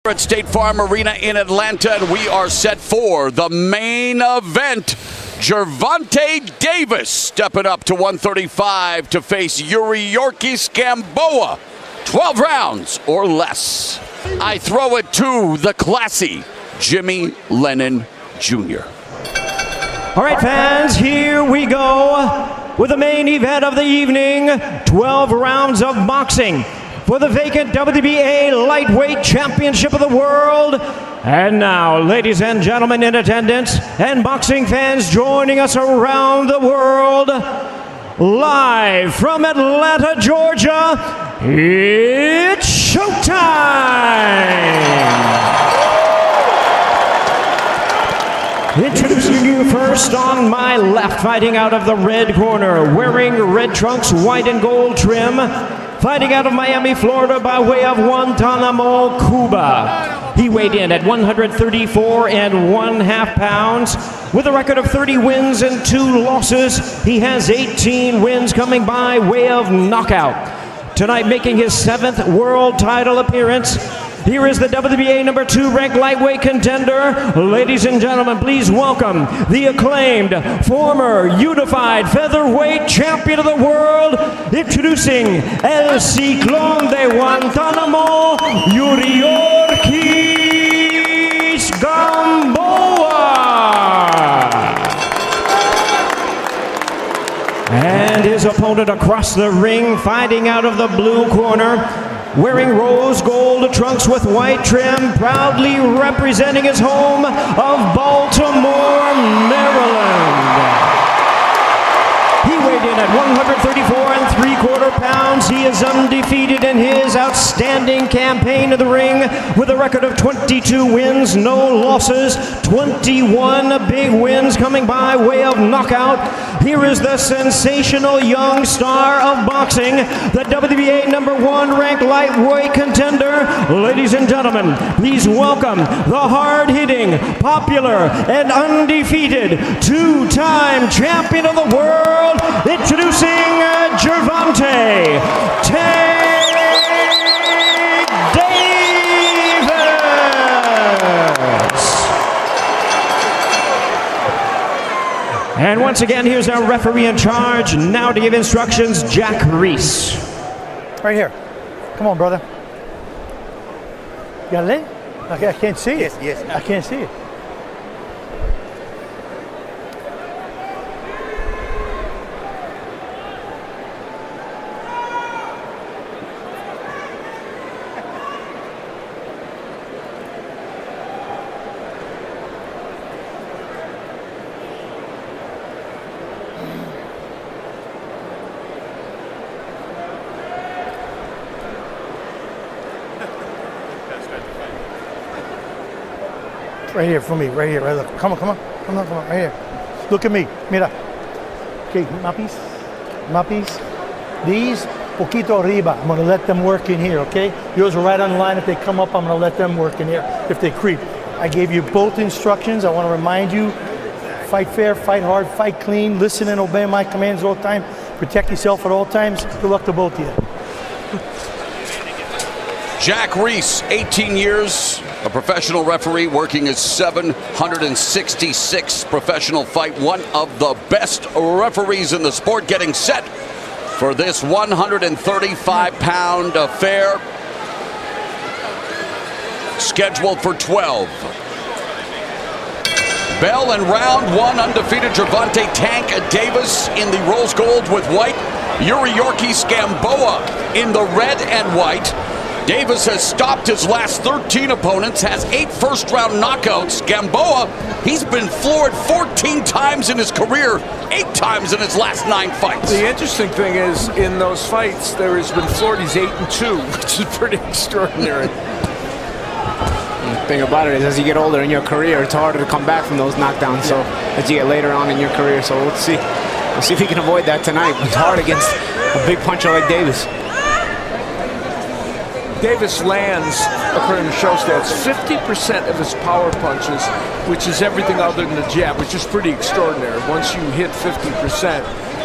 At State Farm Arena in Atlanta, and we are set for the main event. Gervonta Davis stepping up to 135 to face Yuriorkis Gamboa. 12 rounds or less. I throw it to the classy Jimmy Lennon Jr. All right, fans, here we go with the main event of the evening. 12 rounds of boxing for the vacant WBA Lightweight Championship of the World. And now, ladies and gentlemen in attendance and boxing fans joining us around the world, live from Atlanta, Georgia, it's showtime! Introducing you first on my left, fighting out of the red corner, wearing red trunks, white and gold trim, fighting out of Miami, Florida by way of Guantanamo, Cuba. He weighed in at 134 1/2 pounds with a record of 30 wins and 2 losses. He has 18 wins coming by way of knockout. Tonight making his 7th world title appearance, here is the WBA number 2 ranked lightweight contender. Ladies and gentlemen, please welcome the acclaimed former unified featherweight champion of the world, introducing El Ciclón de Guantanamo, Yuriorkis Gamboa. And his opponent across the ring, fighting out of the blue corner, wearing rose gold trunks with white trim, proudly representing his home of Baltimore, Maryland. He weighed in at 134 3/4 pounds. He is undefeated in his outstanding campaign in the ring with a record of 22 wins, no losses, 21 big wins coming by way of knockout. Here is the sensational young star of boxing, the WBA number 1 ranked lightweight contender. Ladies and gentlemen, please welcome the hard-hitting, popular, and undefeated 2-time champion of the world, introducing Gervonta Davis. And once again, here's our referee in charge, now to give instructions, Jack Reese. Right here. Come on, brother. You got it in? Okay, I can't see it. Yes. I can't see it. Right here for me, right here, right look. Come on, right here. Look at me, mira. Okay, mapis. These, poquito arriba. I'm gonna let them work in here, okay? Yours are right on the line. If they come up, I'm gonna let them work in here. If they creep. I gave you both instructions. I wanna remind you, fight fair, fight hard, fight clean, listen and obey my commands all the time. Protect yourself at all times. Good luck to both of you. Jack Reese, 18 years, a professional referee, working his 766th professional fight. One of the best referees in the sport, getting set for this 135-pound affair. Scheduled for 12. Bell in round 1, undefeated Gervonta Tank Davis in the rose gold with white. Yuriorkis Gamboa in the red and white. Davis has stopped his last 13 opponents, has 8 first-round knockouts. Gamboa, he's been floored 14 times in his career, 8 times in his last 9 fights. The interesting thing is, in those fights, there has been floored, he's 8-2, which is pretty extraordinary. The thing about it is, as you get older in your career, it's harder to come back from those knockdowns. So as you get later on in your career, so let's see if we can avoid that tonight. It's hard against a big puncher like Davis. Davis lands, according to show stats, 50% of his power punches, which is everything other than the jab, which is pretty extraordinary. Once you hit 50%,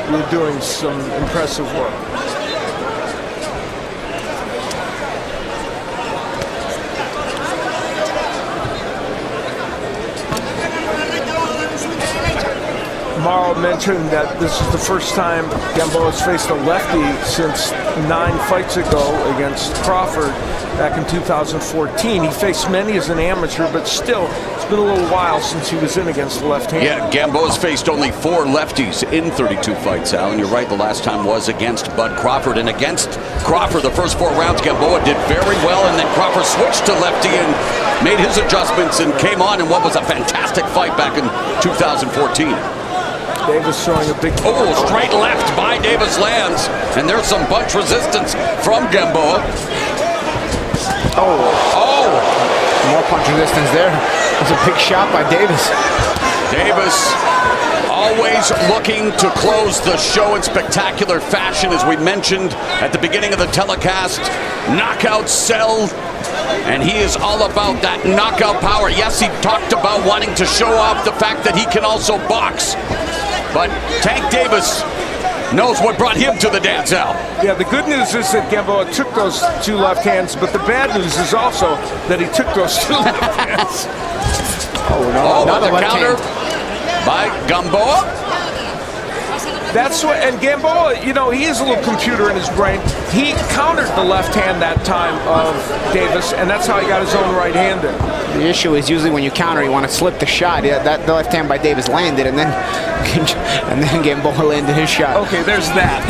you're doing some impressive work. Tomorrow mentioned that this is the first time Gamboa has faced a lefty since 9 fights ago against Crawford back in 2014. He faced many as an amateur, but still, it's been a little while since he was in against the left hand. Yeah, Gamboa's faced only 4 lefties in 32 fights, Al, and you're right, the last time was against Bud Crawford. And against Crawford, the first 4 rounds, Gamboa did very well, and then Crawford switched to lefty and made his adjustments and came on in what was a fantastic fight back in 2014. Davis showing a big... Oh, straight left by Davis lands, and there's some bunch resistance from Gamboa. Oh! More punch resistance there. It's a big shot by Davis. Davis always looking to close the show in spectacular fashion, as we mentioned at the beginning of the telecast. Knockout sell, and he is all about that knockout power. Yes, he talked about wanting to show off the fact that he can also box, but Tank Davis knows what brought him to the dance, Al. Yeah, the good news is that Gamboa took those 2 left hands, but the bad news is also that he took those 2 left hands. Oh, the counter by Gamboa. That's what, and Gamboa, you know, he has a little computer in his brain. He countered the left hand that time of Davis, and that's how he got his own right hand in. The issue is usually when you counter, you want to slip the shot. Yeah, that the left hand by Davis landed, and then Gamboa landed his shot. Okay, there's that.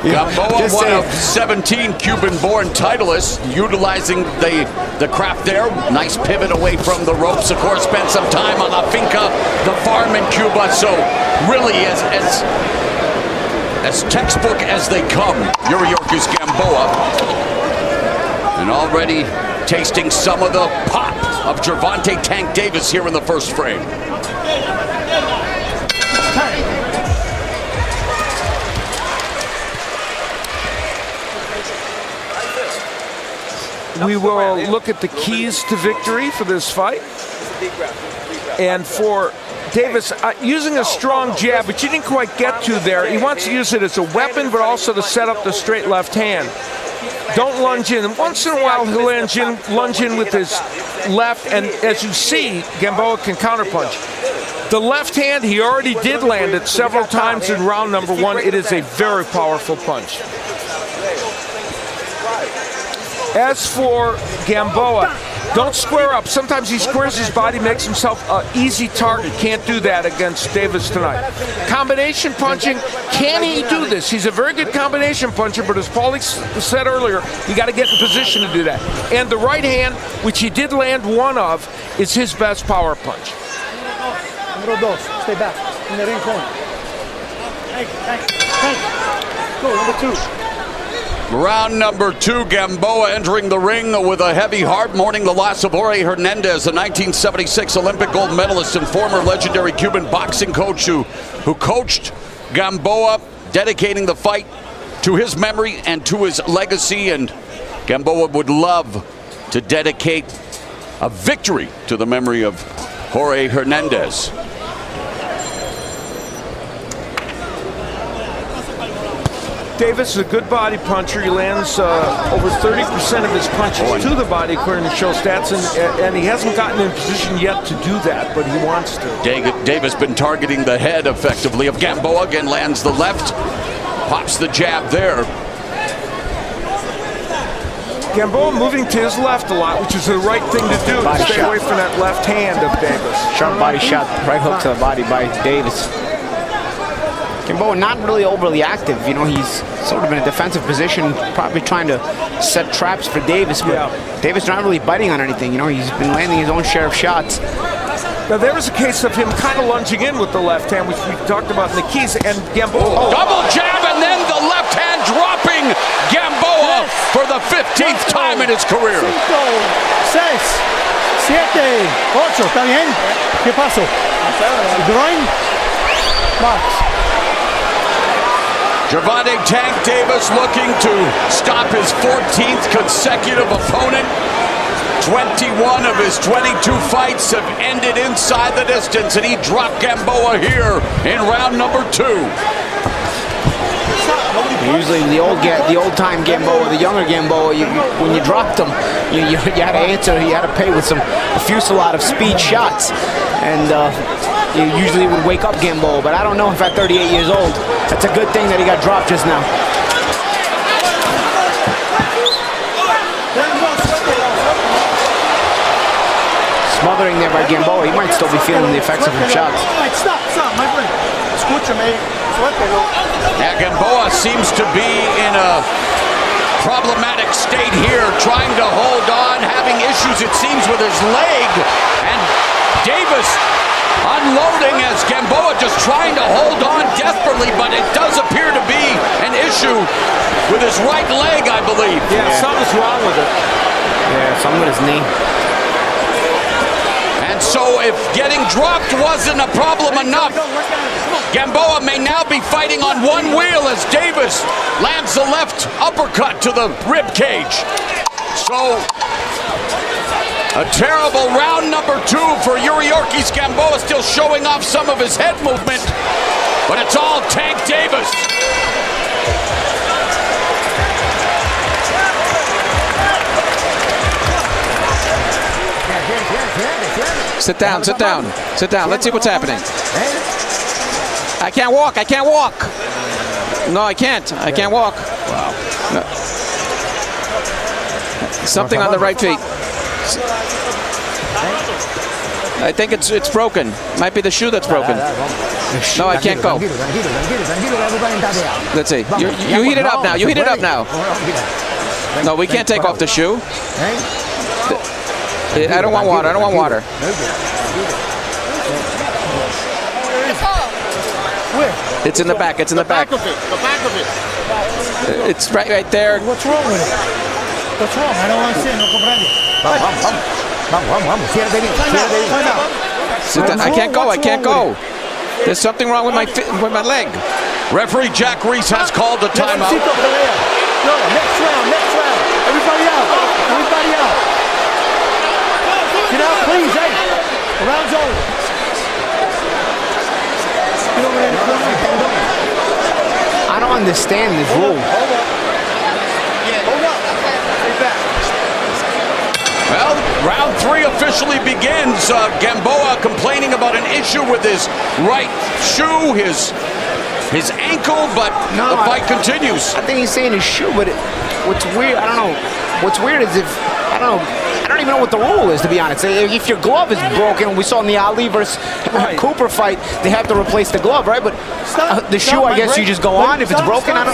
Gamboa, one of 17 Cuban-born titleists, utilizing the craft there. Nice pivot away from the ropes. Of course, spent some time on La Finca, the farm in Cuba. So really, as textbook as they come, Yuriorkis Gamboa, and already tasting some of the pop of Gervonta Tank Davis here in the first frame. We will look at the keys to victory for this fight. And for Davis, using a strong jab, which he didn't quite get to there. He wants to use it as a weapon, but also to set up the straight left hand. Don't lunge in. Once in a while, he'll lunge in with his left, and as you see, Gamboa can counterpunch. The left hand, he already did land it several times in round number 1. It is a very powerful punch. As for Gamboa, don't square up. Sometimes he squares his body, makes himself an easy target. Can't do that against Davis tonight. Combination punching, can he do this? He's a very good combination puncher, but as Paulie said earlier, you got to get in position to do that. And the right hand, which he did land 1 of, is his best power punch. Numero 2, stay back. In the ring corner. Go, number 2. Round number 2, Gamboa entering the ring with a heavy heart, mourning the loss of Jorge Hernandez, a 1976 Olympic gold medalist and former legendary Cuban boxing coach who coached Gamboa, dedicating the fight to his memory and to his legacy. And Gamboa would love to dedicate a victory to the memory of Jorge Hernandez. Davis is a good body puncher. He lands over 30% of his punches to the body, according to show stats, and he hasn't gotten in position yet to do that, but he wants to. Davis been targeting the head effectively of Gamboa. Again, lands the left, pops the jab there. Gamboa moving to his left a lot, which is the right thing to do. To stay away from that left hand of Davis. Sharp body shot, right hook to the body by Davis. Gamboa not really overly active. You know, he's sort of in a defensive position, probably trying to set traps for Davis, but Davis not really biting on anything. You know, he's been landing his own share of shots. Now, there was a case of him kind of lunging in with the left hand, which we talked about in the keys, and Gamboa... Double jab, and then the left hand dropping Gamboa for the 15th time in his career. 5, 6, 7, 8, ¿está bien? ¿Qué pasó? Groin? Box. Gervonta Tank Davis looking to stop his 14th consecutive opponent. 21 of his 22 fights have ended inside the distance, and he dropped Gamboa here in round number 2. Usually the old-time Gamboa, the younger Gamboa, when you dropped him, you had to answer. You had to pay with a fusillade of speed shots, and it usually would wake up Gamboa, but I don't know if at 38 years old, that's a good thing that he got dropped just now. Smothering there by Gamboa. He might still be feeling the effects of his shots. Stop, my friend. Escúchame. Suéltelo. Now Gamboa seems to be in a problematic state here, trying to hold on, having issues, it seems, with his leg. And Davis unloading as Gamboa just trying to hold on desperately, but it does appear to be an issue with his right leg, I believe. Yeah, something's wrong with it. Yeah, something with his knee. And so if getting dropped wasn't a problem enough, Gamboa may now be fighting on one wheel as Davis lands the left uppercut to the rib cage. So a terrible round number 2 for Yuriorkis. Gamboa still showing off some of his head movement, but it's all Tank Davis. Sit down, sit down, sit down. Let's see what's happening. I can't walk, I can't walk. No, I can't. I can't walk. Wow. No. Something on the right feet. I think it's broken. Might be the shoe that's broken. No, I can't go. Let's see. You heat it up now. You heat it up now. No, we can't take off the shoe. I don't want water. I don't want water. It's in the back. It's in the back. The back of it. It's right there. What's wrong with it? What's wrong? I don't understand. No comprende. Sit down. I can't go. I can't go. There's something wrong with my leg. Referee Jack Reese has called a timeout. No, next round. Everybody out. Get out, please, hey. The round's over. Get over there in the corner. I don't understand this rule. Hold up. Stay back. Well, round 3 officially begins. Gamboa complaining about an issue with his right shoe, his ankle, but the fight continues. I think he's saying his shoe, but what's weird, I don't know. What's weird is I don't even know what the rule is, to be honest. If your glove is broken, we saw in the Ali versus Cooper fight, they have to replace the glove, right? But the shoe, I guess you just go on. If it's broken, I've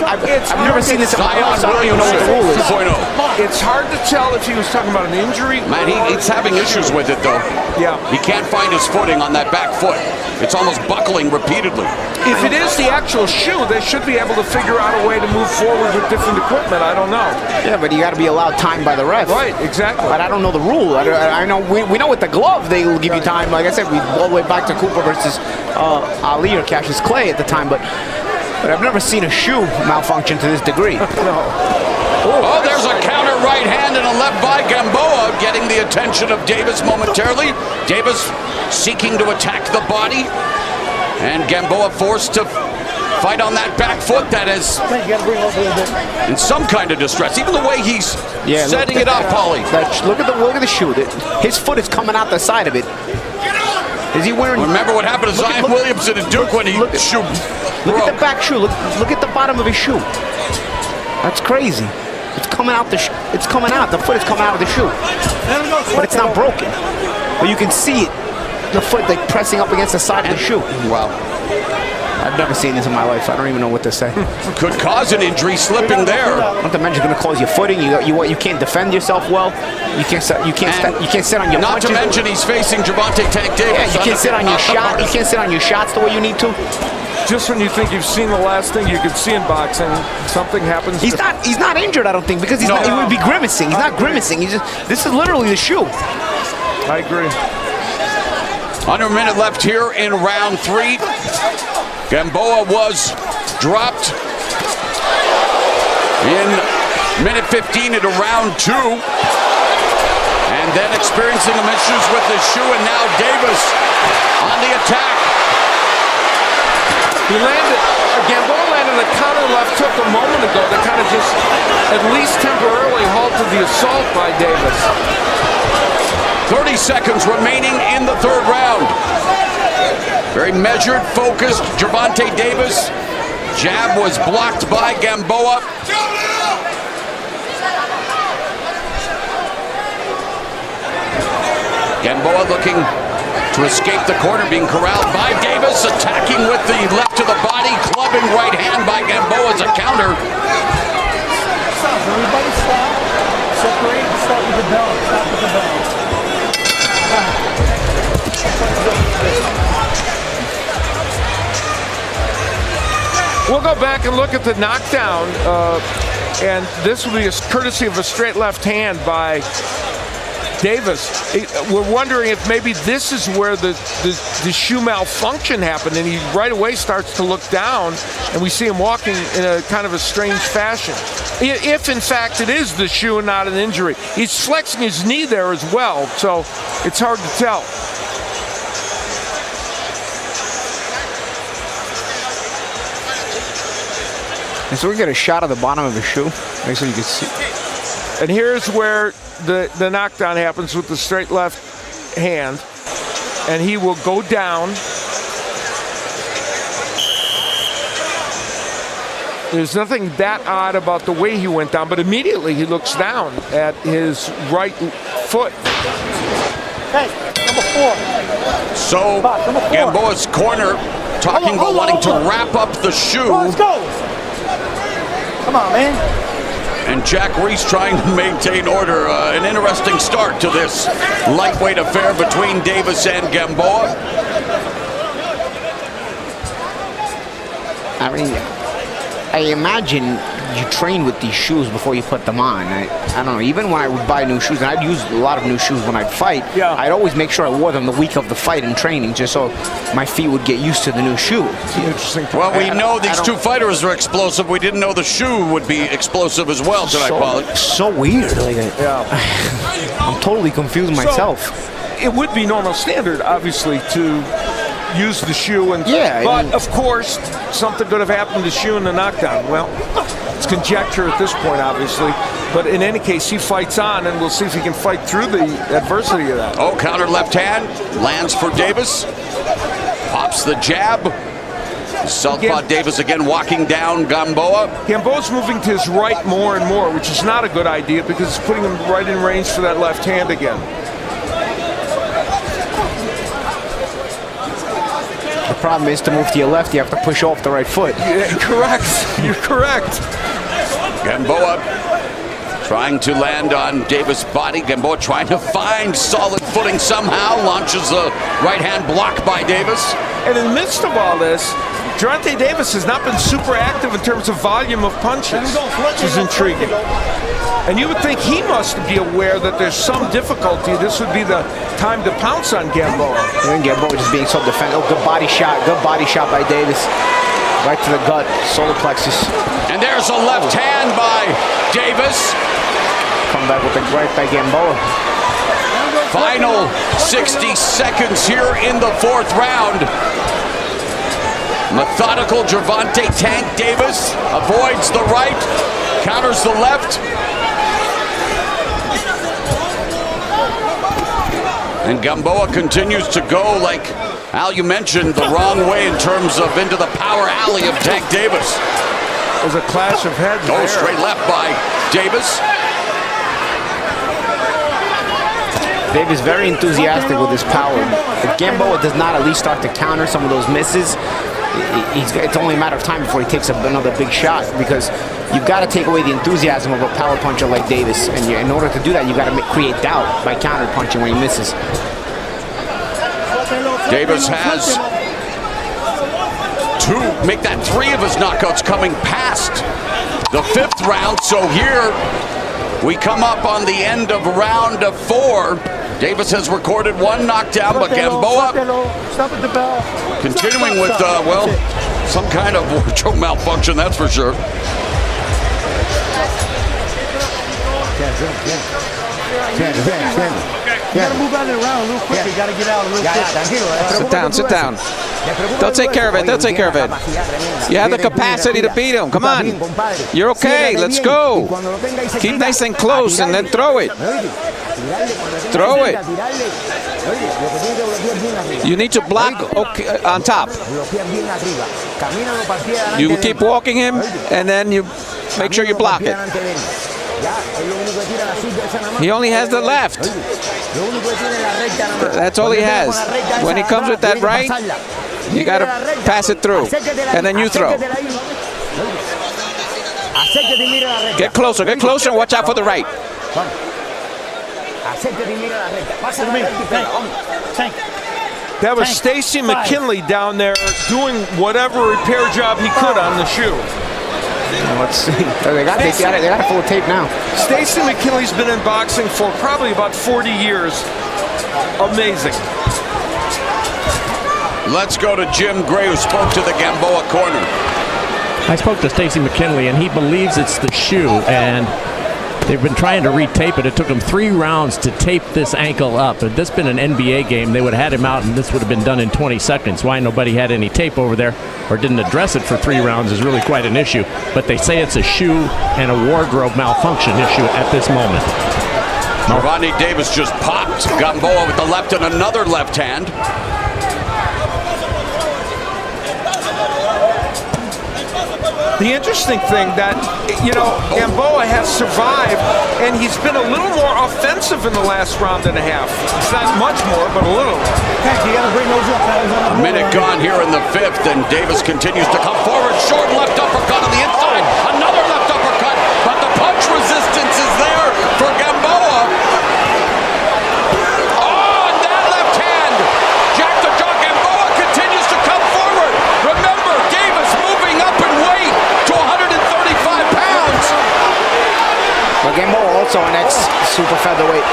never seen this in my life, so I don't even know what the rule is. 2.0. It's hard to tell if he was talking about an injury. Man, he's having issues with it, though. Yeah. He can't find his footing on that back foot. It's almost buckling repeatedly. If it is the actual shoe, they should be able to figure out a way to move forward with different equipment. I don't know. Yeah, but you got to be allowed time by the ref. Right, exactly. But I don't know the rule. I know we know with the glove they will give you time. Like I said, we all the way back to Cooper versus Ali or Cassius Clay at the time. But I've never seen a shoe malfunction to this degree. Oh, there's a counter right hand and a left by Gamboa, getting the attention of Davis momentarily. Davis seeking to attack the body, and Gamboa forced to fight on that back foot that is in some kind of distress. Even the way he's setting it up, Paulie. Look at the shoe. His foot is coming out the side of it. Is he wearing? Remember what happened to Zion Williamson and Duke when he shoe broke. Look at the back shoe. Look at the bottom of his shoe. That's crazy. It's coming out. It's coming out. The foot is coming out of the shoe, but it's not broken. But you can see it. The foot like pressing up against the side of the shoe. Wow. I've never seen this in my life. I don't even know what to say. Could cause an injury slipping there. Not to mention, going to cause your footing. You can't defend yourself well. You can't sit on your. Not punches. to mention, he's facing Gervonta Tank Davis. Yeah, you can't sit on your shot. You can't sit on your shots the way you need to. Just when you think you've seen the last thing you could see in boxing, something happens. He's not injured, I don't think, because he would be grimacing. He's not grimacing. This is literally the shoe. I agree. Under a minute left here in round 3. Gamboa was dropped in minute 15 into round 2. And then experiencing some issues with his shoe, and now Davis on the attack. He landed, Gamboa landed a counter left hook a moment ago that kind of just at least temporarily halted the assault by Davis. 30 seconds remaining in the 3rd round. Very measured, focused. Gervonta Davis. Jab was blocked by Gamboa. Gamboa looking to escape the corner, being corralled by Davis, attacking with the left to the body, clubbing right hand by Gamboa as a counter. Stop, everybody stop. Separate, start with the bell. Stop with the bell. We'll go back and look at the knockdown, and this will be a courtesy of a straight left hand by Davis. We're wondering if maybe this is where the shoe malfunction happened, and he right away starts to look down, and we see him walking in a kind of a strange fashion. If in fact it is the shoe and not an injury. He's flexing his knee there as well, so it's hard to tell. And so we get a shot of the bottom of the shoe, so you can see. And here's where the knockdown happens with the straight left hand, and he will go down. There's nothing that odd about the way he went down, but immediately he looks down at his right foot. Hey, number 4. So Number 4. Gamboa's corner talking about wanting to wrap up the shoe. Let's go. Come on, man. And Jack Reese trying to maintain order. An interesting start to this lightweight affair between Davis and Gamboa. I mean, I imagine you train with these shoes before you put them on. I don't know, even when I would buy new shoes, and I'd use a lot of new shoes when I'd fight, I'd always make sure I wore them the week of the fight in training, just so my feet would get used to the new shoe. Interesting. Well, we know these two fighters are explosive. We didn't know the shoe would be explosive as well tonight, Paulie. So weird. Like, I'm totally confused myself. It would be normal standard, obviously, to use the shoe, and but of course something could have happened to the shoe in the knockdown. Well, it's conjecture at this point, obviously, but in any case he fights on, and we'll see if he can fight through the adversity of that. Oh, counter left hand lands for Davis, pops the jab. Southpaw Davis again walking down Gamboa. Gamboa's moving to his right more and more, which is not a good idea because it's putting him right in range for that left hand again. The problem is, to move to your left, you have to push off the right foot. Yeah, correct. You're correct. Gamboa trying to land on Davis' body. Gamboa trying to find solid footing somehow. Launches the right hand block by Davis. And in the midst of all this, Gervonta Davis has not been super active in terms of volume of punches, which is intriguing. And you would think he must be aware that there's some difficulty. This would be the time to pounce on Gamboa. And Gamboa just being so defensive. Oh, good body shot by Davis. Right to the gut, solar plexus. And there's a left hand by Davis. Come back with a right by Gamboa. Final 60 seconds here in the 4th round. Methodical Gervonta Tank Davis avoids the right, counters the left. And Gamboa continues to go, like Al, you mentioned, the wrong way in terms of into the power alley of Tank Davis. There's a clash of heads. Oh, straight left by Davis. Davis very enthusiastic with his power. If Gamboa does not at least start to counter some of those misses, it's only a matter of time before he takes another big shot, because you've got to take away the enthusiasm of a power puncher like Davis, and in order to do that, you've got to create doubt by counter punching when he misses. Davis has make that 3 of his knockouts coming past the 5th round, so here we come up on the end of round 4. Davis has recorded 1 knockdown, but Gamboa continuing with, well, some kind of wardrobe malfunction, that's for sure. You gotta move out of the round a little quick. You gotta get out a little quick. Sit down. They'll take care of it. They'll take care of it. You have the capacity to beat him. Come on. You're okay. Let's go. Keep nice and close and then throw it. Throw it. You need to block on top. You keep walking him, and then you make sure you block it. He only has the left. That's all he has. When he comes with that right, you got to pass it through, and then you throw. Get closer, and watch out for the right. That was Stacy McKinley down there doing whatever repair job he could on the shoe. Let's see. They got it full of tape now. Stacy McKinley's been in boxing for probably about 40 years. Amazing. Let's go to Jim Gray, who spoke to the Gamboa corner. I spoke to Stacy McKinley, and he believes it's the shoe, and they've been trying to retape it. It took them 3 rounds to tape this ankle up. Had this been an NBA game, they would have had him out, and this would have been done in 20 seconds. Why nobody had any tape over there or didn't address it for 3 rounds is really quite an issue. But they say it's a shoe and a wardrobe malfunction issue at this moment. Gervonta Davis just popped Gamboa with the left and another left hand. The interesting thing that, Gamboa has survived, and he's been a little more offensive in the last round and a half. It's not much more, but a little. A minute gone here in the 5th, and Davis continues to come forward. Short left uppercut on the inside. Another left uppercut, but the punch resistance is there for Gamboa. Oh, and that left hand. Jack the Jaw. Gamboa continues to come forward. Remember, Davis moving up in weight to 135 pounds. But Gamboa also an ex-super featherweight.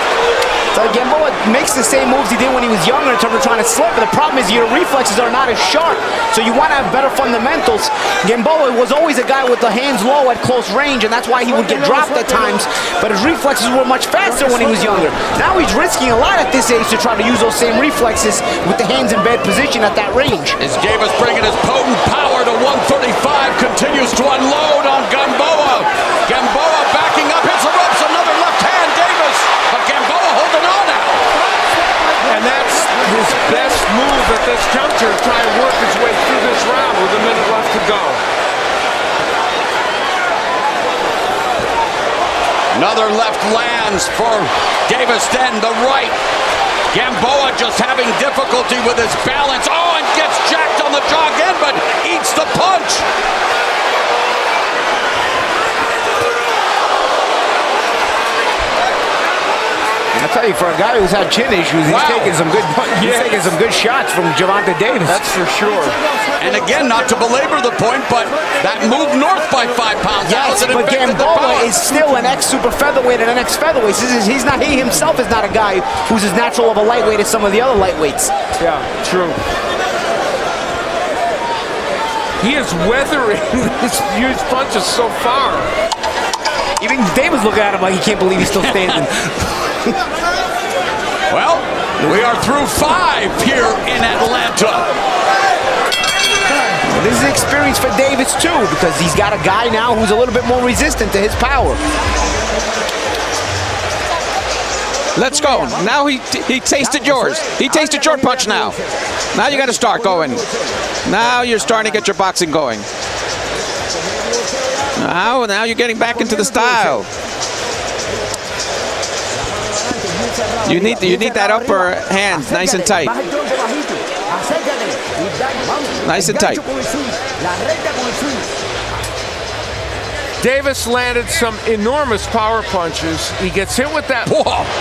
So Gamboa makes the same moves he did when he was younger in terms of trying to slip, but the problem is your reflexes are not as sharp, so you want to have better fundamentals. Gamboa was always a guy with the hands low at close range, and that's why he would get dropped at times, but his reflexes were much faster when he was younger. Now he's risking a lot at this age to try to use those same reflexes with the hands in bad position at that range. As Davis bringing his potent power to 135, continues to unload on Gamboa. Gamboa backing up, hits the ropes, another left hand, Davis, but Gamboa holding on now. And that's his best move at this juncture, trying to work his way through this round with a minute left to go. Another left lands for Davis, then the right. Gamboa just having difficulty with his balance. Oh, and gets jacked on the jaw again, but eats the punch. I tell you, for a guy who's had chin issues, he's taking some good shots from Gervonta Davis. That's for sure. And again, not to belabor the point, but that moved north by 5 pounds. Yes, but Gamboa is still an ex-super featherweight and an ex-featherweight. He himself is not a guy who's as natural of a lightweight as some of the other lightweights. Yeah, true. He is weathering his huge punches so far. Even Davis looking at him like he can't believe he's still standing. Well, we are through 5 here in Atlanta. This is experience for Davis too, because he's got a guy now who's a little bit more resistant to his power. Let's go. Now he tasted yours. He tasted your punch now. Now you got to start going. Now you're starting to get your boxing going. Now you're getting back into the style. You need that upper hand nice and tight. Nice and tight. Davis landed some enormous power punches. He gets hit with that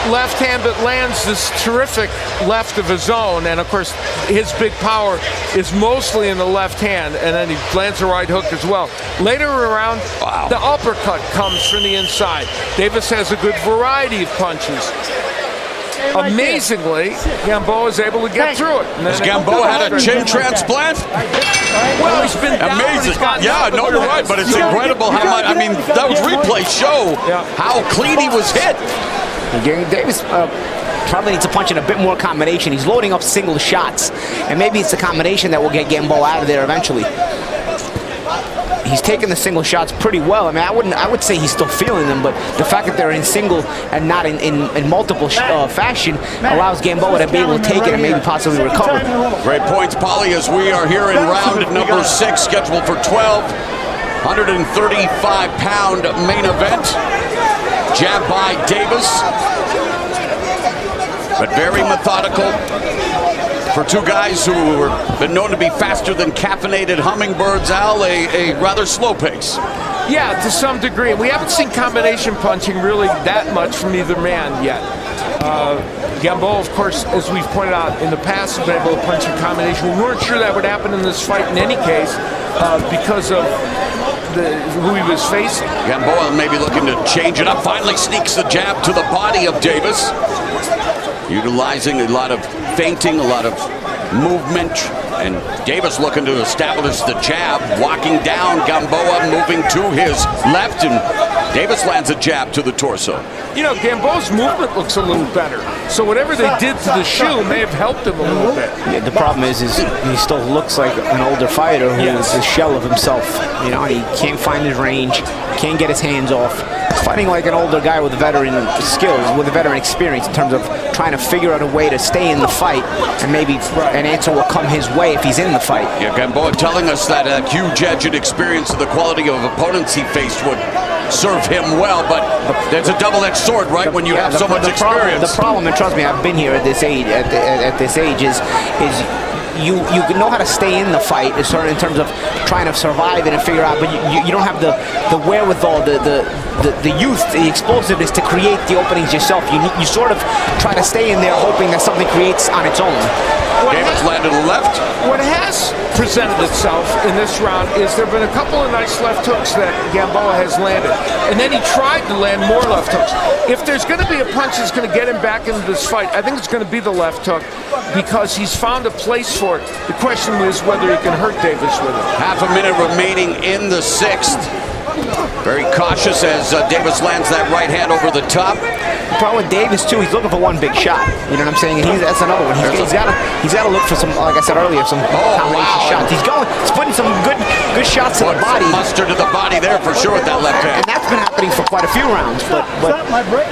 left hand, but lands this terrific left of his own. And of course, his big power is mostly in the left hand, and then he lands a right hook as well. Later around, the uppercut comes from the inside. Davis has a good variety of punches. Amazingly, Gamboa is able to get through it. Has Gamboa had a chin transplant? Well, he's been amazing. Yeah, no, you're right, but it's incredible how much. I mean, those replays show how clean he was hit. Davis probably needs to punch in a bit more combination. He's loading up single shots, and maybe it's the combination that will get Gamboa out of there eventually. he's taking the single shots pretty well. I mean, I would say he's still feeling them, but the fact that they're in single and not in multiple fashion allows Gamboa to be able to take it and maybe possibly recover. Great points, Polly, as we are here in round number 6, scheduled for 12. 135-pound main event. Jab by Davis, but very methodical for two guys who have been known to be faster than caffeinated hummingbirds. Al, a rather slow pace. Yeah, to some degree. We haven't seen combination punching really that much from either man yet. Gamboa, of course, as we've pointed out in the past, has been able to punch in combination. We weren't sure that would happen in this fight in any case because of who he was facing. Gamboa maybe looking to change it up. Finally sneaks the jab to the body of Davis, utilizing a lot of feinting, a lot of movement, and Davis looking to establish the jab, walking down. Gamboa moving to his left, and Davis lands a jab to the torso. You know, Gamboa's movement looks a little better, so whatever they did to the shoe may have helped him a little bit. Yeah, the problem is he still looks like an older fighter who is a shell of himself. You know, he can't find his range, can't get his hands off. Fighting like an older guy with veteran skills, with a veteran experience in terms of trying to figure out a way to stay in the fight, and maybe an answer will come his way if he's in the fight. Yeah, Gamboa telling us that a huge edge and experience of the quality of opponents he faced would serve him well, but there's a double-edged sword, right, when you have so much experience. The problem, and trust me, I've been here at this age, is you know how to stay in the fight in terms of trying to survive it and figure out, but you don't have the wherewithal, the youth, the explosiveness to create the openings yourself. You sort of try to stay in there hoping that something creates on its own. Davis landed left. What has presented itself in this round is there have been a couple of nice left hooks that Gamboa has landed, and then he tried to land more left hooks. If there's going to be a punch that's going to get him back into this fight, I think it's going to be the left hook, because he's found a place for it. The question is whether he can hurt Davis with it. Half a minute remaining in the 6th. Very cautious as Davis lands that right hand over the top. The problem with Davis too, he's looking for one big shot. You know what I'm saying? And that's another one. He's got to look for some, like I said earlier, some combination shots. He's putting some good shots to the body. Mustard to the body there for sure with that left hand. And that's been happening for quite a few rounds. But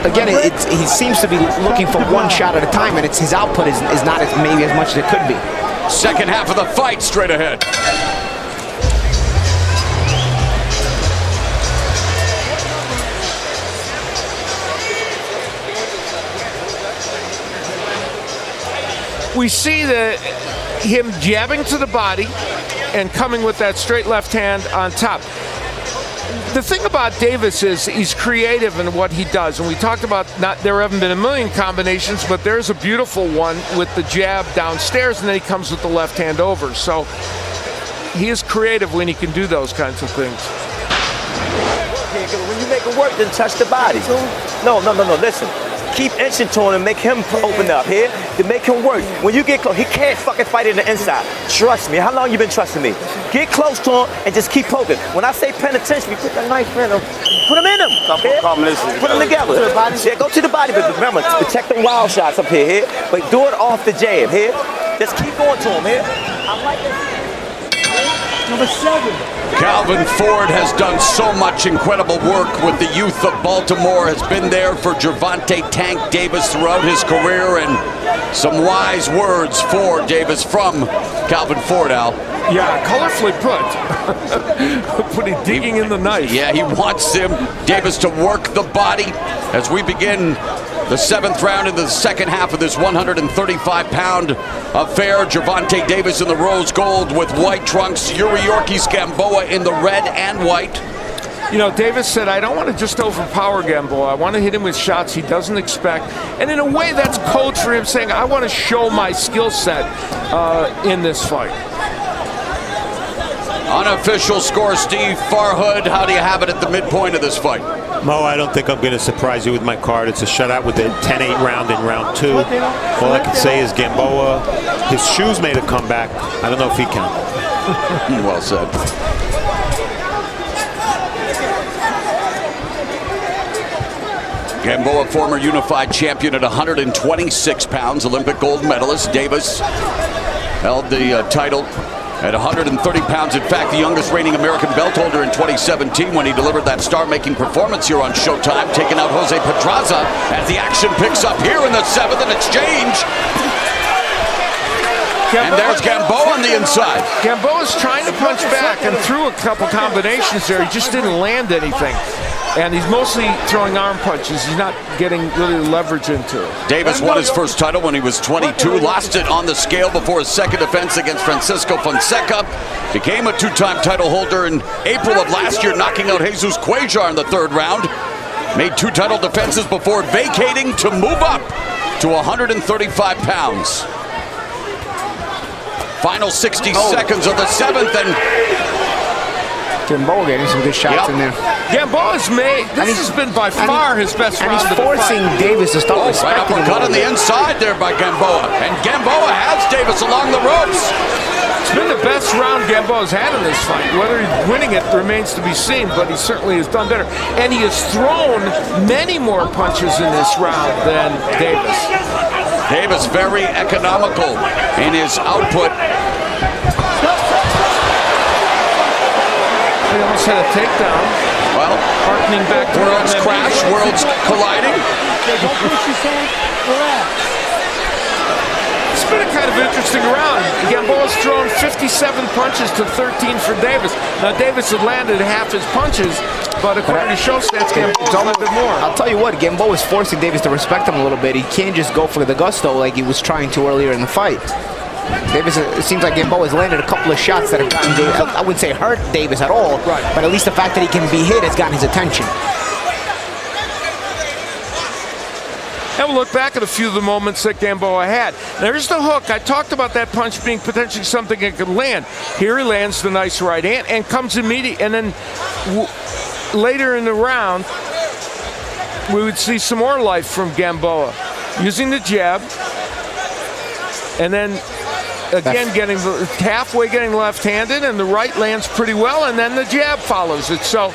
again, he seems to be looking for one shot at a time, and his output is not maybe as much as it could be. Second half of the fight straight ahead. We see him jabbing to the body and coming with that straight left hand on top. The thing about Davis is he's creative in what he does, and we talked about there haven't been a million combinations, but there's a beautiful one with the jab downstairs, and then he comes with the left hand over. So he is creative when he can do those kinds of things. When you make it work, then touch the body. No, listen. Keep inching to him and make him open up here to make him work. When you get close, he can't fucking fight in the inside. Trust me. How long you been trusting me? Get close to him and just keep poking. When I say penitentiary, put that knife in him. Put him in him. Put them together. Yeah, go to the body, but remember, protect them wild shots up here. But do it off the jab here. Just keep going to him here. I like it. Number 7. Calvin Ford has done so much incredible work with the youth of Baltimore, has been there for Gervonta "Tank" Davis throughout his career, and some wise words for Davis from Calvin Ford, Al. Yeah, colorfully put. Digging in the knife. Yeah, he wants Davis to work the body as we begin the 7th round in the second half of this 135-pound affair. Gervonta Davis in the rose gold with white trunks. Yuriorkis Gamboa in the red and white. You know, Davis said, I don't want to just overpower Gamboa. I want to hit him with shots he doesn't expect. And in a way, that's code for him saying, I want to show my skill set in this fight. Unofficial score, Steve Farhood. How do you have it at the midpoint of this fight? Mo, I don't think I'm going to surprise you with my card. It's a shutout with a 10-8 round in round 2. All I can say is Gamboa, his shoes made a comeback. I don't know if he can. Well said. Gamboa, former unified champion at 126 pounds, Olympic gold medalist. Davis held the title at 130 pounds. In fact, the youngest reigning American belt holder in 2017 when he delivered that star-making performance here on Showtime, taking out Jose Pedraza as the action picks up here in the 7th in exchange. And there's Gamboa on the inside. Gamboa's trying to punch back and threw a couple combinations there. He just didn't land anything. And he's mostly throwing arm punches. He's not getting really leverage into it. Davis won his first title when he was 22, lost it on the scale before his second defense against Francisco Fonseca. Became a 2-time title holder in April of last year, knocking out Jesus Cuellar in the 3rd round. Made 2 title defenses before vacating to move up to 135 pounds. Final 60 seconds of the 7th, and Gamboa getting some good shots in there. Gamboa's made, this has been by far his best round. And he's forcing Davis to start respecting him. Right uppercut on the inside there by Gamboa. And Gamboa has Davis along the ropes. It's been the best round Gamboa's had in this fight. Whether he's winning it remains to be seen, but he certainly has done better. And he has thrown many more punches in this round than Davis. Davis very economical in his output. He almost had a takedown. Well, harkening back to worlds crash, worlds colliding. It's been a kind of interesting round. Gamboa's thrown 57 punches to 13 for Davis. Now Davis had landed half his punches, but according to show stats, Gamboa's a little bit more. I'll tell you what, Gamboa is forcing Davis to respect him a little bit. He can't just go for the gusto like he was trying to earlier in the fight. Davis, it seems like Gamboa has landed a couple of shots that have gotten Davis, I wouldn't say hurt Davis at all, but at least the fact that he can be hit has gotten his attention. And we'll look back at a few of the moments that Gamboa had. There's the hook. I talked about that punch being potentially something that could land. Here he lands the nice right hand and comes immediately. And then later in the round, we would see some more life from Gamboa. Using the jab. And then again getting halfway getting left-handed, and the right lands pretty well, and then the jab follows it. So,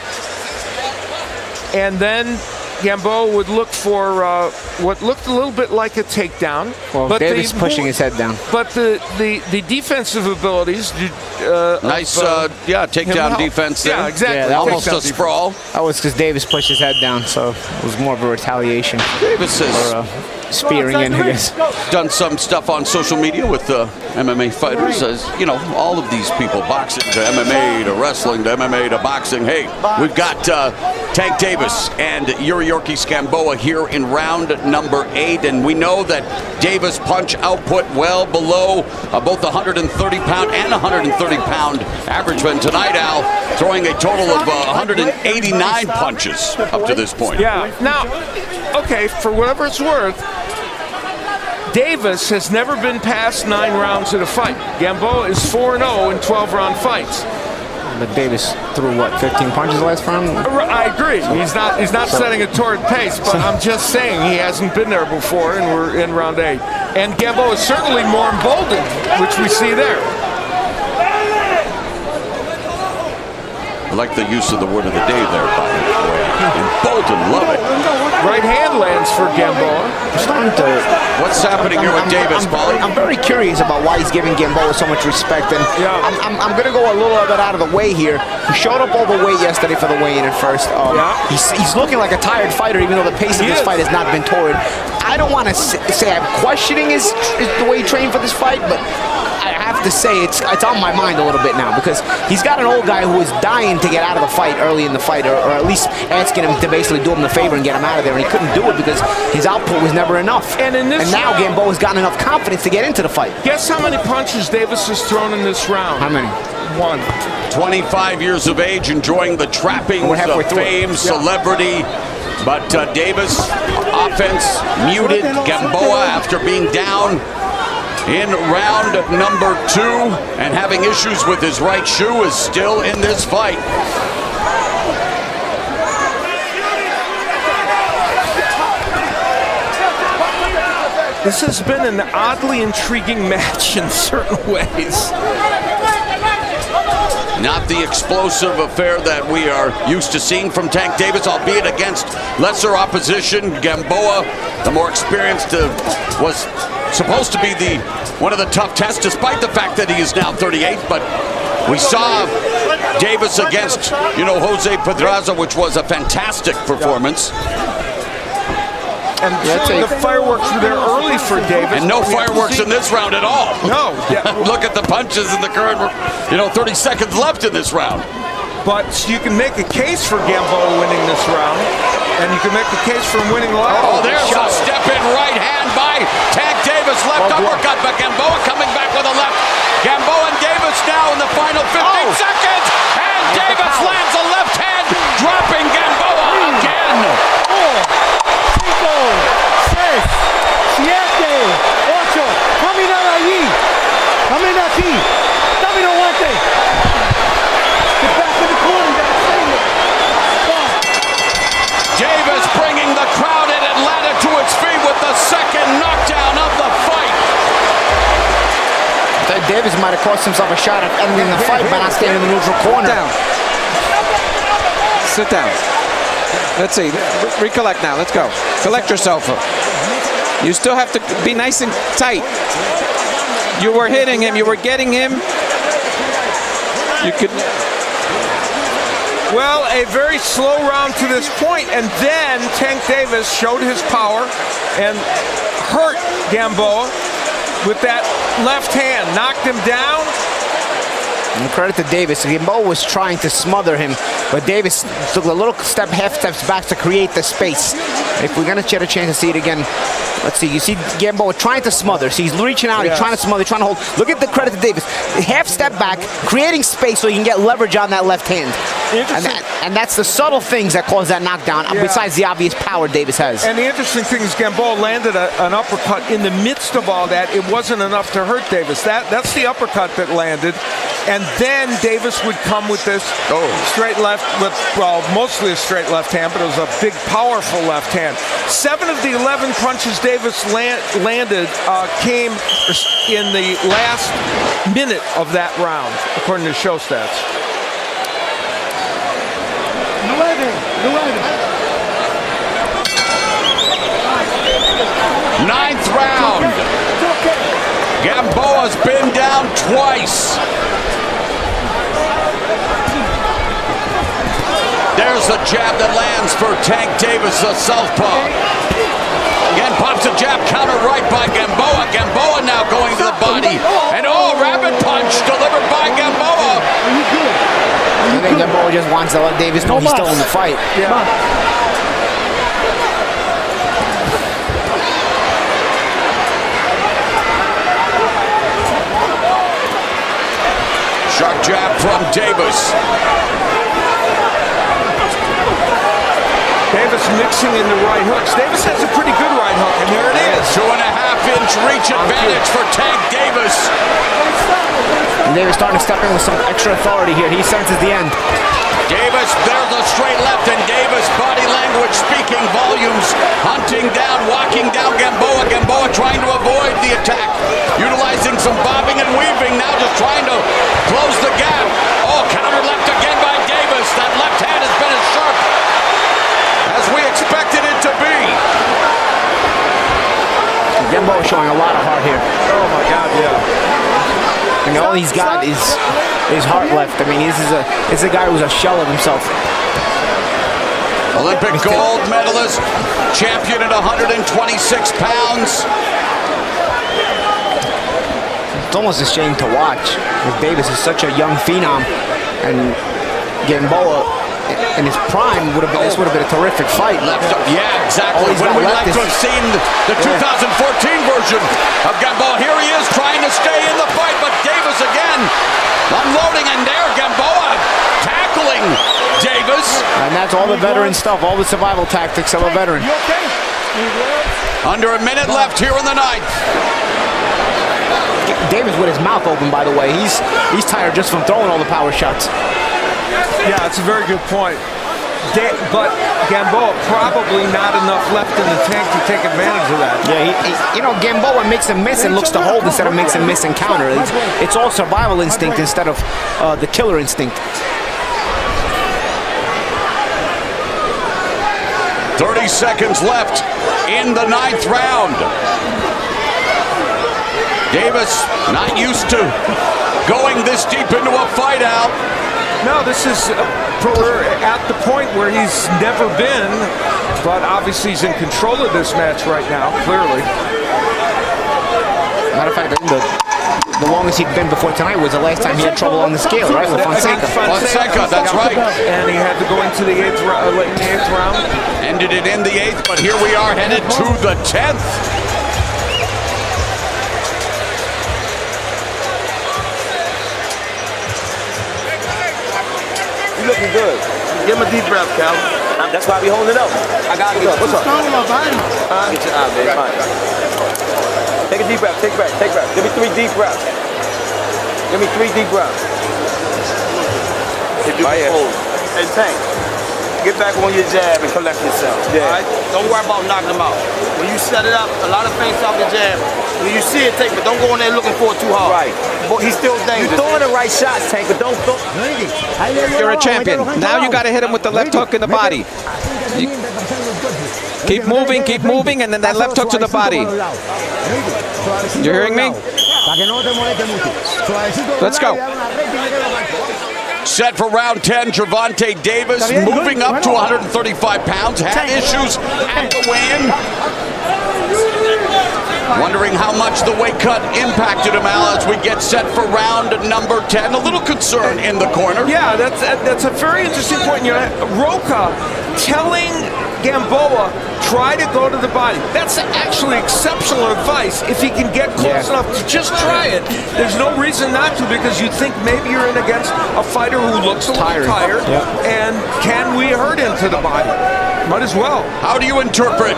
and then Gamboa would look for what looked a little bit like a takedown. Well, but Davis pushing his head down. But the defensive abilities, nice, takedown defense there. Yeah, exactly. Yeah, almost a sprawl. That was because Davis pushed his head down, so it was more of a retaliation. Davis is spearing in, I guess. Done some stuff on social media with MMA fighters, as you know, all of these people, boxing to MMA to wrestling to MMA to boxing. Hey, we've got Tank Davis and Yuriorkis Gamboa here in round number 8, and we know that Davis punch output well below both the 130-pound and 130-pound average. But tonight, Al, throwing a total of 189 punches up to this point. Yeah. Now, okay, for whatever it's worth, Davis has never been past 9 rounds in a fight. Gamboa is 4-0 in 12-round fights. But Davis threw what, 15 punches last round? I agree. He's not setting a torrid pace, but I'm just saying he hasn't been there before, and we're in round 8. And Gamboa is certainly more emboldened, which we see there. I like the use of the word of the day there, by the way. Emboldened, love it. Right hand lands for Gamboa. What's happening here with Davis, Paulie? I'm very curious about why he's giving Gamboa so much respect, and I'm going to go a little bit out of the way here. He showed up all the way yesterday for the weigh-in at first. He's looking like a tired fighter, even though the pace of this fight has not been torrid. I don't want to say I'm questioning the way he trained for this fight, but I have to say it's on my mind a little bit now, because he's got an old guy who is dying to get out of the fight early in the fight, or at least asking him to basically do him the favor and get him out of there, and he couldn't do it because his output was never enough. And now Gamboa's gotten enough confidence to get into the fight. Guess how many punches Davis has thrown in this round? How many? 1. 25 years of age, enjoying the trappings of fame, celebrity. But Davis, offense muted. Gamboa, after being down in round number 2 and having issues with his right shoe, is still in this fight. This has been an oddly intriguing match in certain ways. Not the explosive affair that we are used to seeing from Tank Davis, albeit against lesser opposition. Gamboa, the more experienced, was supposed to be one of the tough tests, despite the fact that he is now 38. But we saw Davis against, Jose Pedraza, which was a fantastic performance. And the fireworks were there early for Davis. And no fireworks in this round at all. No. Look at the punches in the current, 30 seconds left in this round. But you can make a case for Gamboa winning this round, and you can make a case for him winning the last. Oh, there's a step-in right hand by Tank Davis. Left uppercut, but Gamboa coming back with a left. Gamboa and Davis now in the final 15 seconds. And Davis lands a left hand, dropping Gamboa again. 5, 6, 7, 8. Caminar allí. Camina aquí. Dame no guante. Get back in the corner. Davis bringing the crowd in Atlanta to its feet with the second knockdown of the fight. Davis might have cost himself a shot at ending the fight by not staying in the neutral corner. Sit down. Let's see. Recollect now. Let's go. Collect yourself. You still have to be nice and tight. You were hitting him. You were getting him. You could. Well, a very slow round to this point, and then Tank Davis showed his power and hurt Gamboa with that left hand, knocked him down. And credit to Davis. Gamboa was trying to smother him, but Davis took a little half steps back to create the space. If we're gonna get a chance to see it again, let's see. You see Gamboa trying to smother. So he's reaching out, he's trying to smother, trying to hold. Look at the credit to Davis. Half step back, creating space so he can get leverage on that left hand. And that's the subtle things that cause that knockdown, besides the obvious power Davis has. And the interesting thing is Gamboa landed an uppercut in the midst of all that. It wasn't enough to hurt Davis. That's the uppercut that landed. And then Davis would come with this straight left, mostly a straight left hand, but it was a big, powerful left hand. 7 of the 11 punches Davis landed came in the last minute of that round, according to show stats. 9th round. Gamboa's been down twice. There's a jab that lands for Tank Davis, the southpaw. Again, pops a jab, counter right by Gamboa. Gamboa now going to the body. And rapid punch delivered by Gamboa. I think Gamboa just wants to let Davis know he's still in the fight. Sharp jab from Davis. Davis mixing in the right hooks. Davis has a pretty good right hook, and there it is. 2.5-inch reach advantage for Tank Davis. And Davis starting to step in with some extra authority here. He senses the end. Davis, there's a straight left, and Davis, body language speaking volumes, hunting down, walking down Gamboa. Gamboa trying to avoid the attack, utilizing some bobbing and weaving, now just trying to close the gap. Counter left again by Davis. That left hand has been as sharp as we expected it to be. Gamboa showing a lot of heart here. Oh my God, And all he's got is his heart left. I mean, this is a guy who's a shell of himself. Olympic gold medalist, champion at 126 pounds. It's almost a shame to watch, because Davis is such a young phenom, and Gamboa in his prime this would have been a terrific fight. Left up, exactly. When we like to have seen the 2014 version of Gamboa. Here he is trying to stay in the fight, but Davis again unloading, and there Gamboa tackling Davis. And that's all the veteran stuff, all the survival tactics of a veteran. Under a minute left here in the ninth. Davis with his mouth open, by the way. He's tired just from throwing all the power shots. Yeah, that's a very good point. But Gamboa probably not enough left in the tank to take advantage of that. Yeah, Gamboa makes him miss and looks to hold instead of makes him miss and counter. It's all survival instinct instead of the killer instinct. 30 seconds left in the ninth round. Davis not used to going this deep into a fight, Al. No, this is we're at the point where he's never been, but obviously he's in control of this match right now, clearly. Matter of fact, the longest he'd been before tonight was the last time he had trouble on the scale, right, with Fonseca. Fonseca, that's right. And he had to go into the eighth round. Ended it in the 8th, but here we are headed to the 10th. You looking good. Give him a deep breath, Cal. That's why we holding it up. I got it. What's up? Strong with my body. Get your eye, man. Fine. Take a deep breath. Take breath. Take breath. Give me 3 deep breaths. Give me 3 deep breaths. If you can hold. Hey, Tank, get back on your jab and collect yourself. Yeah. All right? Don't worry about knocking him out. When you set it up, a lot of feints off the jab. When you see it, take it. Don't go in there looking for it too hard. Right. But he's still dangerous. You're throwing the right shots, Tank, but don't. You're a champion. Now you got to hit him with the left hook in the body. Keep moving, and then that left hook to the body. You're hearing me? Let's go. Set for round 10, Gervonta Davis moving up to 135 pounds. Had issues at the weigh-in. Wondering how much the weight cut impacted him, Al, as we get set for round number 10. A little concern in the corner. Yeah, that's a very interesting point. You know, Roca telling Gamboa, try to go to the body. That's actually exceptional advice if he can get close enough to just try it. There's no reason not to, because you think maybe you're in against a fighter who looks a little tired. And can we hurt him to the body? Might as well. How do you interpret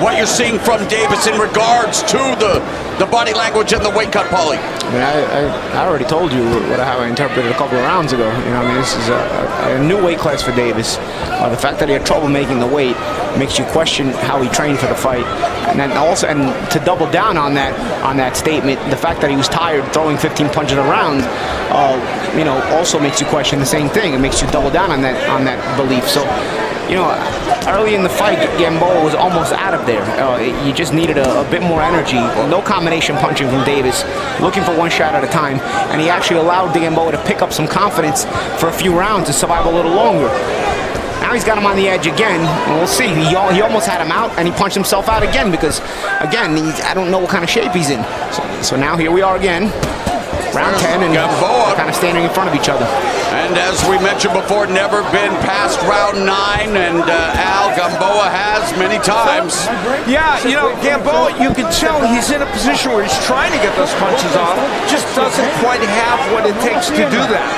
what you're seeing from Davis in regards to the body language and the weight cut, Paulie? I mean, I already told you how I interpreted a couple of rounds ago. You know, I mean, this is a new weight class for Davis. The fact that he had trouble making the weight makes you question how he trained for the fight, and then also, and to double down on that statement, the fact that he was tired throwing 15 punches around, you know, also makes you question the same thing. It makes you double down on that belief. So, you know, early in the fight, Gamboa was almost out of there. You just needed a bit more energy. No combination punching from Davis, looking for one shot at a time, and he actually allowed Gamboa to pick up some confidence for a few rounds to survive a little longer. Now he's got him on the edge again, and we'll see. He almost had him out, and he punched himself out again because, again, I don't know what kind of shape he's in. So now here we are again. Round 10, and Gamboa kind of standing in front of each other. And as we mentioned before, never been past round 9, and Al, Gamboa has many times. Yeah, you know, Gamboa, you can tell he's in a position where he's trying to get those punches off, just doesn't quite have what it takes to do that.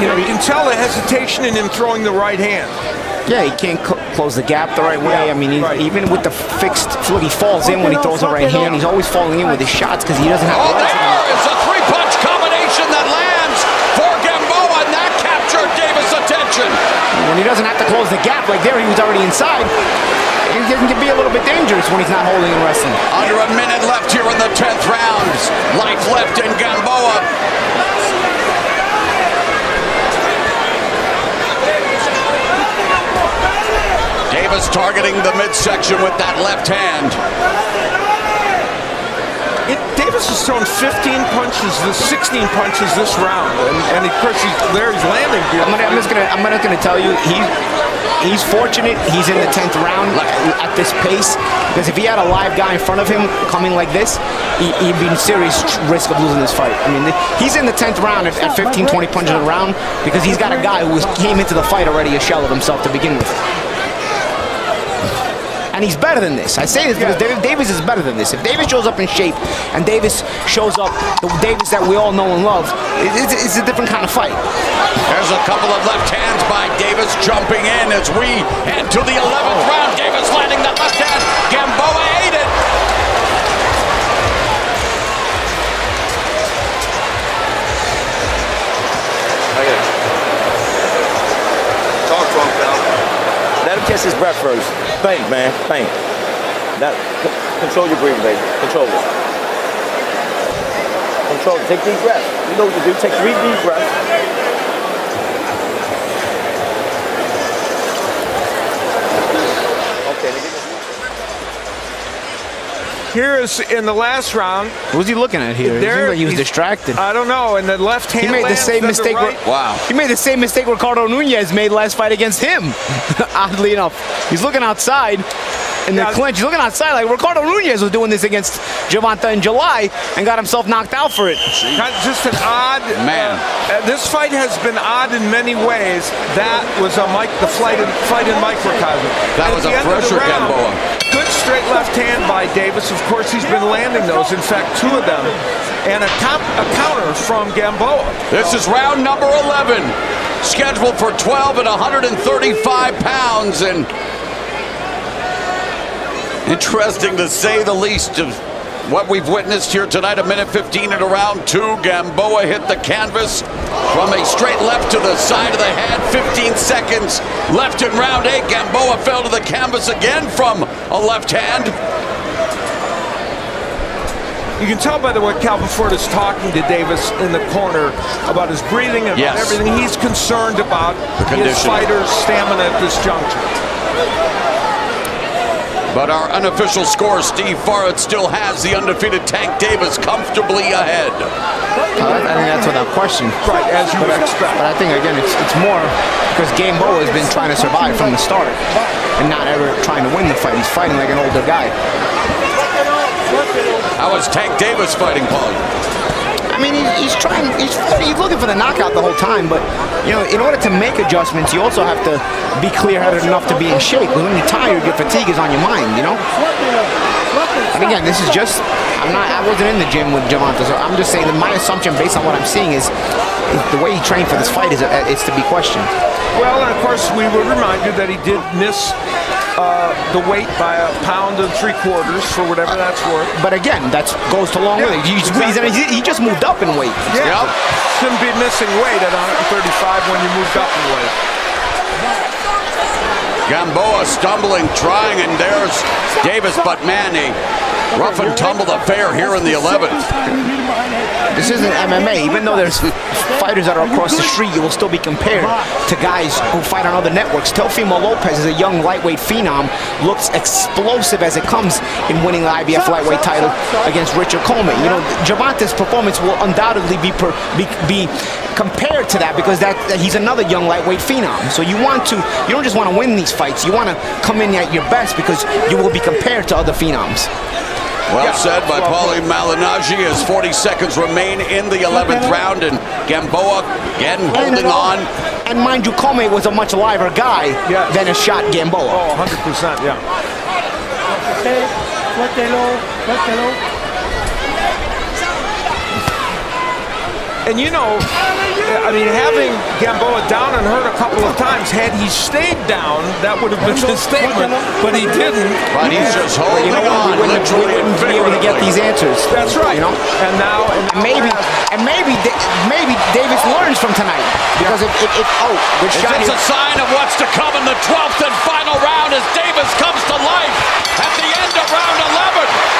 You know, you can tell the hesitation in him throwing the right hand. Yeah, he can't close the gap the right way. I mean, even with the fixed foot, he falls in when he throws the right hand. He's always falling in with his shots because he doesn't have the legs. There is a 3-punch combination that lands for Gamboa, and that captured Davis' attention. When he doesn't have to close the gap like there, he was already inside. He can be a little bit dangerous when he's not holding and wrestling. Under a minute left here in the 10th round. Life left in Gamboa. Davis targeting the midsection with that left hand. Davis has thrown 15 punches, 16 punches this round, and of course he's landing. I'm just gonna tell you, he's fortunate he's in the 10th round at this pace, because if he had a live guy in front of him coming like this, he'd be in serious risk of losing this fight. I mean, he's in the 10th round at 15, 20 punches a round because he's got a guy who came into the fight already a shell of himself to begin with. And he's better than this. I say this because Davis is better than this. If Davis shows up in shape and Davis shows up the Davis that we all know and love, it's a different kind of fight. There's a couple of left hands by Davis jumping in as we head to the 11th round. Davis landing that left hand. Gamboa ate it. Talk to him, pal. Let him catch his breath first. Think, man. Think. Control your breathing, baby. Control it. Control it. Take deep breaths. You know what to do. Take 3 deep breaths. Okay. Here is in the last round. What was he looking at here? It seemed like he was distracted. I don't know. And the left hand. He made the same mistake. Wow. He made the same mistake Ricardo Nunez made last fight against him. Oddly enough, he's looking outside in the clinch. He's looking outside like Ricardo Nunez was doing this against Gervonta in July and got himself knocked out for it. Just an odd man. This fight has been odd in many ways. That was a the fight in microcosm. That was a pressure, Gamboa. Good straight left hand by Davis. Of course, he's been landing those. In fact, 2 of them. And a counter from Gamboa. This is round number 11. Scheduled for 12 and 135 pounds. And interesting to say the least of what we've witnessed here tonight. 1:15 into round 2. Gamboa hit the canvas from a straight left to the side of the head. 15 seconds left in round 8. Gamboa fell to the canvas again from a left hand. You can tell by the way Calvin Ford is talking to Davis in the corner about his breathing and about everything. He's concerned about his fighter's stamina at this juncture. But our unofficial score, Steve Farrett still has the undefeated Tank Davis comfortably ahead. I think that's without question. Right, as you would expect. But I think, again, it's more because Gamboa has been trying to survive from the start and not ever trying to win the fight. He's fighting like an older guy. How is Tank Davis fighting, Paul? I mean, he's looking for the knockout the whole time, but, you know, in order to make adjustments, you also have to be clear-headed enough to be in shape. Because when you're tired, your fatigue is on your mind, you know? And again, this is just, I wasn't in the gym with Gervonta, so I'm just saying that my assumption based on what I'm seeing is the way he trained for this fight is to be questioned. Well, and of course, we would remind you that he did miss the weight by 1.75 pounds for whatever that's worth. But again, that goes to along with it. He just moved up in weight. Yeah. Yep. Shouldn't be missing weight at 135 when you moved up in weight. Gamboa stumbling, trying, and there's Davis, but man, a rough and tumble affair here in the 11th. This isn't MMA. Even though there's fighters that are across the street, you will still be compared to guys who fight on other networks. Teofimo Lopez is a young lightweight phenom, looks explosive as it comes in winning the IBF lightweight title against Richard Coleman. You know, Gervonta's performance will undoubtedly be compared to that because he's another young lightweight phenom. So you don't just want to win these fights. You want to come in at your best because you will be compared to other phenoms. Well said by Paulie Malignaggi as 40 seconds remain in the 11th round, and Gamboa again holding on. And mind you, Coleman was a much liver guy than a shot Gamboa. Oh, 100%, yeah. And you know, I mean, having Gamboa down and hurt a couple of times, had he stayed down, that would have been his statement, but he didn't. But he's just holding on, literally and be able to get these answers. That's right. You know? And now maybe Davis learns from tonight because good shot. It's a sign of what's to come in the 12th and final round as Davis comes to life at the end of round 11.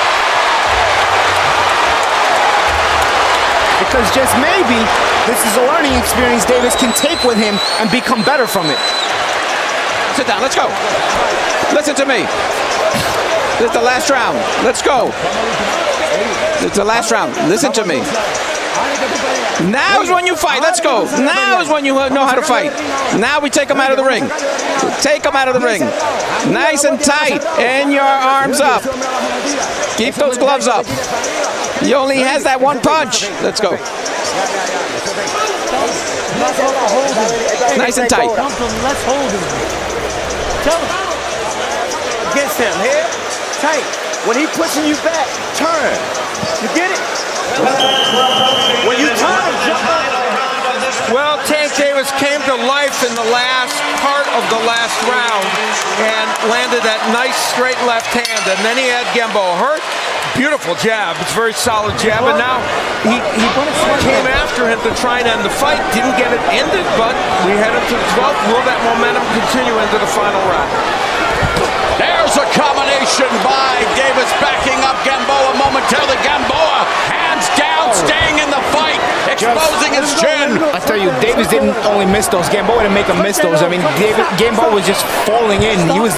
Because just maybe this is a learning experience Davis can take with him and become better from it. Sit down, let's go. Listen to me. This is the last round. Let's go. This is the last round. Listen to me. Now is when you fight. Let's go. Now is when you know how to fight. Now we take him out of the ring. Take him out of the ring. Nice and tight. And your arms up. Keep those gloves up. He only has that one punch. Let's go. Nice and tight. Against him, here, tight. When he pushing you back, turn. You get it? When you turn, jump up. Well, Tank Davis came to life in the last part of the last round and landed that nice straight left hand, and then he had Gamboa hurt. Beautiful jab. It's a very solid jab, and now he came after him to try and end the fight. Didn't get it ended, but we head into the 12th. Will that momentum continue into the final round? There's a combination by Davis backing up Gamboa momentarily. Gamboa, hands down, staying in the fight, exposing his chin. I tell you, Davis didn't only miss those. Gamboa didn't make him miss those. I mean, Gamboa was just falling in. He was